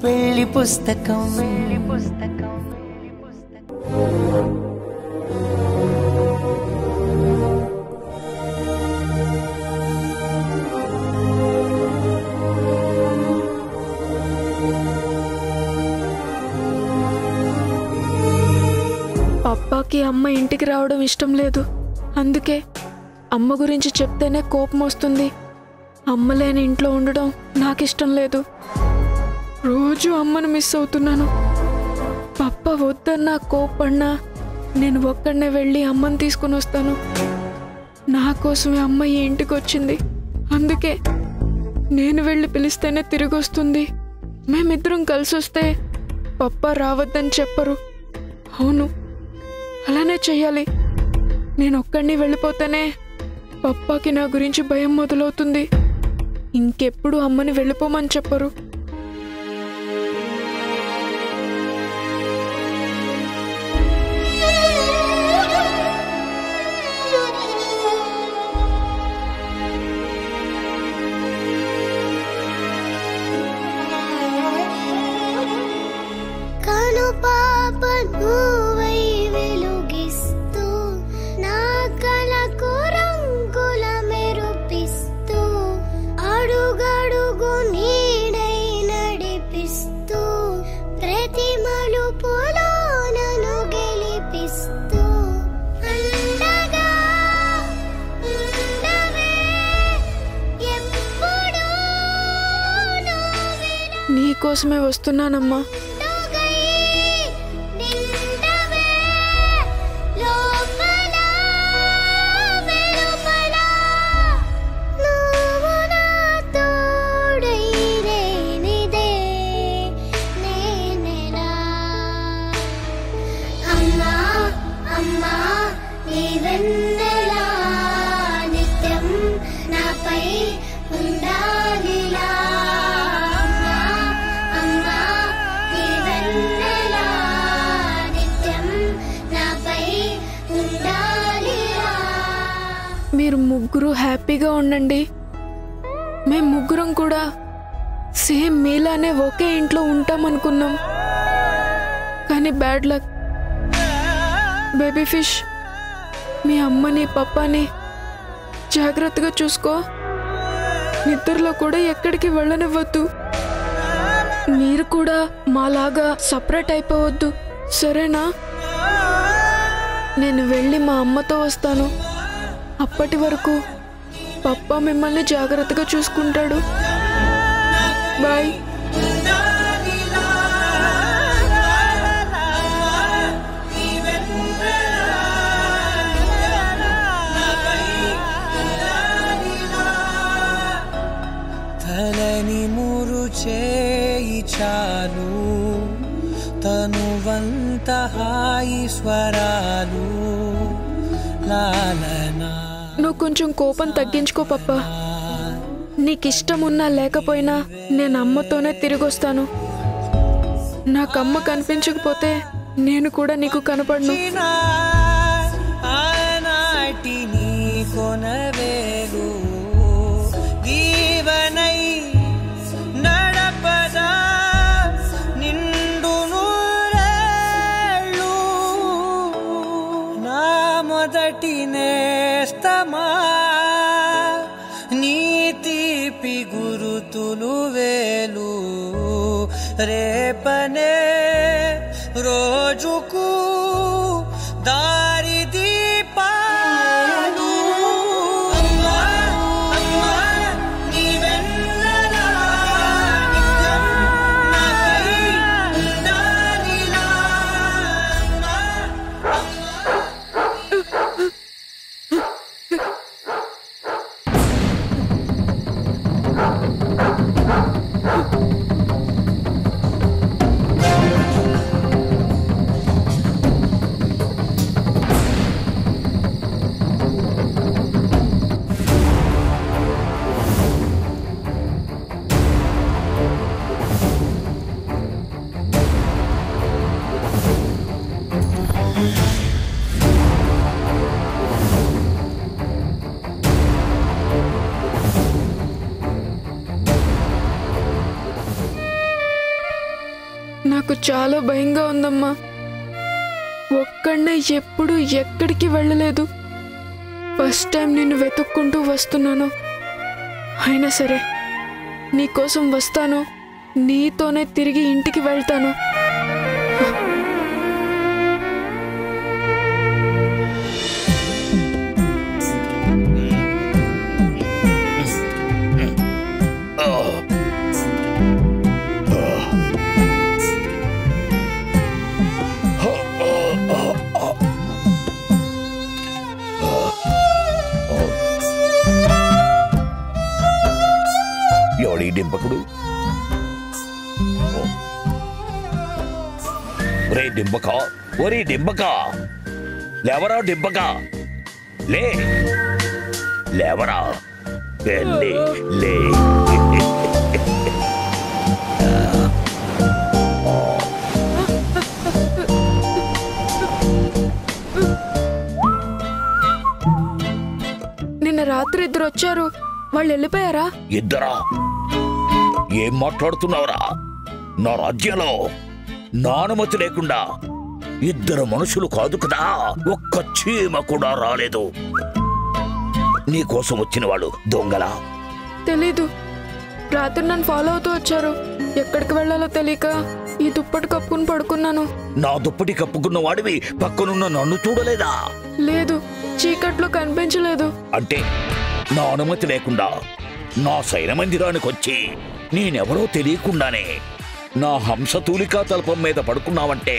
పెళ్లి పుస్తకం పప్పాకి అమ్మ ఇంటికి రావడం ఇష్టం లేదు. అందుకే అమ్మ గురించి చెప్తేనే కోపం వస్తుంది. అమ్మ లేని ఇంట్లో ఉండడం నాకు ఇష్టం లేదు. రోజు అమ్మను మిస్ అవుతున్నాను. పప్ప వద్దన్నా కోపడినా నేను ఒక్కడనే వెళ్ళి అమ్మని తీసుకుని వస్తాను. నా కోసమే అమ్మ ఈ ఇంటికి వచ్చింది. అందుకే నేను వెళ్ళి పిలిస్తేనే తిరిగి వస్తుంది. మేమిద్దరం కలిసి వస్తే పప్ప రావద్దని చెప్పరు. అవును, అలానే చెయ్యాలి. నేను ఒక్కడిని వెళ్ళిపోతేనే పప్పాకి నా గురించి భయం మొదలవుతుంది. ఇంకెప్పుడు అమ్మని వెళ్ళిపోమని చెప్పరు. నీకోసమే వస్తున్నానమ్మా. మీరు ముగ్గురు హ్యాపీగా ఉండండి. మేము ముగ్గురం కూడా సేమ్ మీలానే ఒకే ఇంట్లో ఉంటామనుకున్నాం. కానీ బ్యాడ్ లక్. బేబీ ఫిష్, మీ అమ్మని పప్పాని జాగ్రత్తగా చూసుకో. నిద్రలో కూడా ఎక్కడికి వెళ్ళనివ్వద్దు. మీరు కూడా మాలాగా సపరేట్ అయిపోవద్దు, సరేనా? నేను వెళ్ళి మా అమ్మతో వస్తాను. అప్పటి వరకు పప్పా మిమ్మల్ని జాగ్రత్తగా చూసుకుంటాడు. బాయ్. తలని మురు చేయి చాలు, తనువంత హాయి స్వరాలు లాలనా. నువ్వు కొంచెం కోపం తగ్గించుకో పప్పా. నీకిష్టం ఉన్నా లేకపోయినా నేను అమ్మతోనే తిరిగొస్తాను. నాకమ్మ కనిపించకపోతే నేను కూడా నీకు కనపడను. ఆనాటి నీ కొనవేలు దీవనై నడపదా నిండు నూరేళ్ళు. నా మొదటి నేస్తమా నీ తీపి గురుతులు వేలు. రేపనే రోజుకు దారి దీపాలు. నాకు చాలా భయంగా ఉందమ్మా. ఒక్కడే ఎప్పుడు ఎక్కడికి వెళ్ళలేదు. ఫస్ట్ టైం నిన్ను వెతుక్కుంటూ వస్తున్నాను. అయినా సరే నీకోసం వస్తాను, నీతోనే తిరిగి ఇంటికి వెళ్తాను. ఎవడి డింపకుడు? ఒరే డింబక, ఒరే డింబక, లేవరా డింబక, లే లేవరా, లే లే. నిన్న రాత్రి ఇద్దరు వచ్చారు, వాళ్ళు వెళ్ళిపోయారా? ఇద్దరా? ఏం మాట్లాడుతున్నావురా? నా రాజ్యంలో నా అనుమతి లేకుండా ఇద్దరు మనుషులు కాదు కదా, ఒక్క చీమ కూడా రాలేదు. నీకోసం వచ్చిన వాళ్ళు దొంగలా? తెలీదు. రాత్రి నన్ను ఫాలో అవుతూ వచ్చారు. ఎక్కడికి వెళ్ళాలో తెలియక ఈ దుప్పటి కప్పుకుని పడుకున్నాను. నా దుప్పటి కప్పుకున్న వాడివి పక్కనున్న నన్ను చూడలేదా? లేదు, చీకట్లో కనిపించలేదు. అంటే నా అనుమతి లేకుండా నా సైన మందిరానికి వచ్చి నేనెవరో తెలియకుండానే నా హంసతూలికా తల్పం మీద పడుకున్నావంటే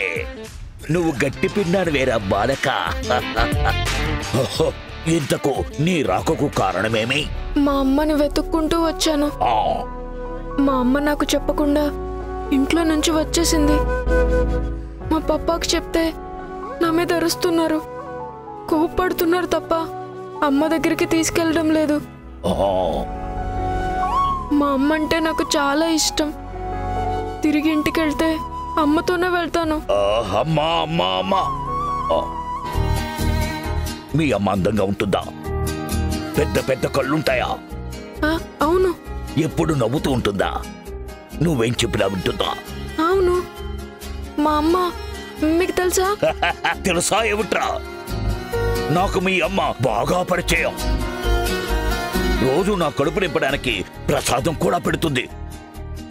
నువ్వు గట్టి పిండాను వేరా బాలక. ఇంతకు నీ రాకకు కారణమేమి? మా అమ్మని వెతుక్కుంటూ వచ్చాను. మా అమ్మ నాకు చెప్పకుండా ఇంట్లో నుంచి వచ్చేసింది. మా పప్పాకు చెప్తే నా మీద అరుస్తున్నారు, కోప్పడుతున్నారు తప్ప అమ్మ దగ్గరికి తీసుకెళ్ళడం లేదు. మా అమ్మ అంటే నాకు చాలా ఇష్టం. తిరిగి ఇంటికి వెళ్తే అమ్మతోనే వెళ్తాను. అమ్మా అమ్మా అమ్మా, మీ అమ్మ అందంగా ఉంటుందా? పెద్ద పెద్ద కళ్ళుంటాయా? అవును. ఎప్పుడు నవ్వుతూ ఉంటుందా? నువ్వేం చెప్పినా వింటుందా? అవును. మా అమ్మ మీకు తెలుసా? తెలుసా ఏమిట్రా? నాకు మీ అమ్మ బాగా పరిచయం. రోజు నా కడుపు నింపడానికి ప్రసాదం కూడా పెడుతుంది.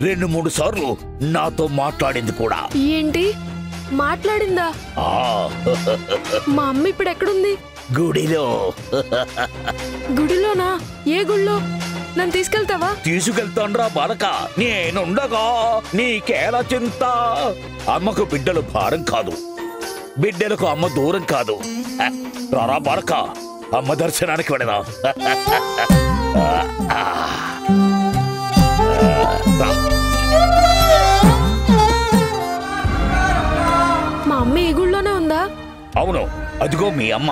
2-3 సార్లు నాతో మాట్లాడింది కూడా. ఏంటి మాట్లాడిందా? మా అమ్మ ఇప్పుడు ఎక్కడుంది? గుడిలో. గుడిలోనా? ఏ గుడిలో? నన్ను తీసుకెళ్తావా? తీసుకెళ్తాన్రా బాలక, నేనుండగా నీకేలా చింత? అమ్మకు బిడ్డలు భారం కాదు, బిడ్డలకు అమ్మ దూరం కాదు. రారా బాలక, అమ్మ దర్శనానికి వెళదాం. మా అమ్మ ఈ గుళ్ళోనే ఉందా? అవును, అదిగో మీ అమ్మ.